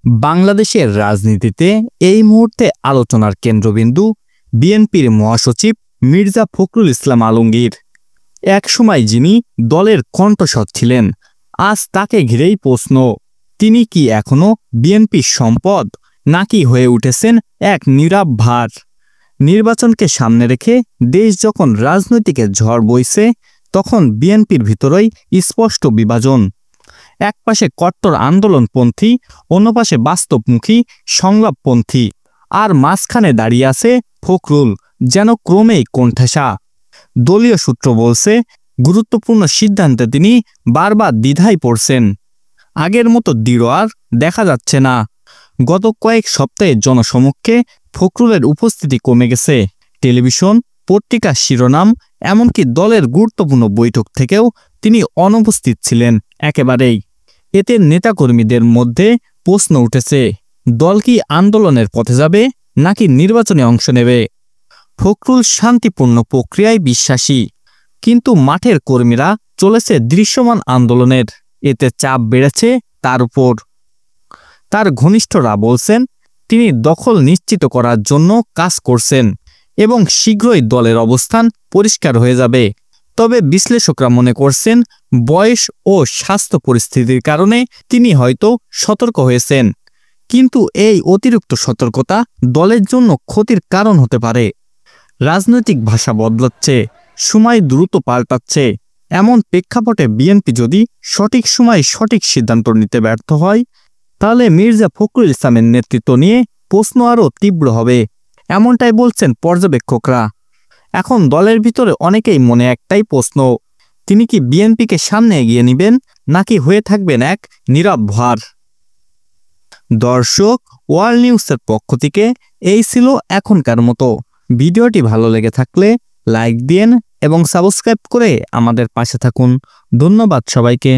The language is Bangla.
বাংলাদেশের রাজনীতিতে এই মুহূর্তে আলোচনার কেন্দ্রবিন্দু বিএনপির মহাসচিব মির্জা ফখরুল ইসলাম আলমগীর। একসময় যিনি দলের কণ্ঠস্বর ছিলেন, আজ তাকে ঘিরেই প্রশ্ন, তিনি কি এখনো বিএনপির সম্পদ, নাকি হয়ে উঠেছেন এক নীরব ভার? নির্বাচনকে সামনে রেখে দেশ যখন রাজনৈতিক ঝড় বইছে, তখন বিএনপির ভিতরেই স্পষ্ট বিভাজন। একপাশে কট্টর আন্দোলনপন্থী, অন্য পাশে বাস্তবমুখী সংলাপপন্থী, আর মাঝখানে দাঁড়িয়ে আছে ফখরুল, যেন ক্রমেই কোণঠাসা। দলীয় সূত্র বলছে, গুরুত্বপূর্ণ সিদ্ধান্তে তিনি বারবার দ্বিধায় পড়ছেন। আগের মতো দৃঢ় আর দেখা যাচ্ছে না। গত কয়েক সপ্তাহে জনসমক্ষে ফখরুলের উপস্থিতি কমে গেছে। টেলিভিশন, পত্রিকার শিরোনাম, এমনকি দলের গুরুত্বপূর্ণ বৈঠক থেকেও তিনি অনুপস্থিত ছিলেন একেবারেই। এতে নেতাকর্মীদের মধ্যে প্রশ্ন উঠেছে, দল কি আন্দোলনের পথে যাবে, নাকি নির্বাচনে অংশ নেবে? ফখরুল শান্তিপূর্ণ প্রক্রিয়ায় বিশ্বাসী, কিন্তু মাঠের কর্মীরা চলেছে দৃশ্যমান আন্দোলনের। এতে চাপ বেড়েছে তার উপর। তার ঘনিষ্ঠরা বলছেন, তিনি দখল নিশ্চিত করার জন্য কাজ করছেন এবং শীঘ্রই দলের অবস্থান পরিষ্কার হয়ে যাবে। তবে বিশ্লেষকরা মনে করছেন, বয়স ও স্বাস্থ্য পরিস্থিতির কারণে তিনি হয়তো সতর্ক হয়েছেন, কিন্তু এই অতিরিক্ত সতর্কতা দলের জন্য ক্ষতির কারণ হতে পারে। রাজনৈতিক ভাষা বদলাচ্ছে, সময় দ্রুত পাল্টাচ্ছে। এমন প্রেক্ষাপটে বিএনপি যদি সঠিক সময়ে সঠিক সিদ্ধান্ত নিতে ব্যর্থ হয়, তাহলে মির্জা ফখরুল ইসলামের নেতৃত্ব নিয়ে প্রশ্ন আরও তীব্র হবে, এমনটাই বলছেন পর্যবেক্ষকরা। এখন দলের ভিতরে অনেকেই মনে একটাই প্রশ্ন, তিনি কি বিএনপিকে সামনে এগিয়ে নেবেন, নাকি হয়ে থাকবেন এক নীরব ভার? দর্শক, ওয়ার্ল্ড নিউজের পক্ষ থেকে এই ছিল এখনকার মতো। ভিডিওটি ভালো লেগে থাকলে লাইক দিন এবং সাবস্ক্রাইব করে আমাদের পাশে থাকুন। ধন্যবাদ সবাইকে।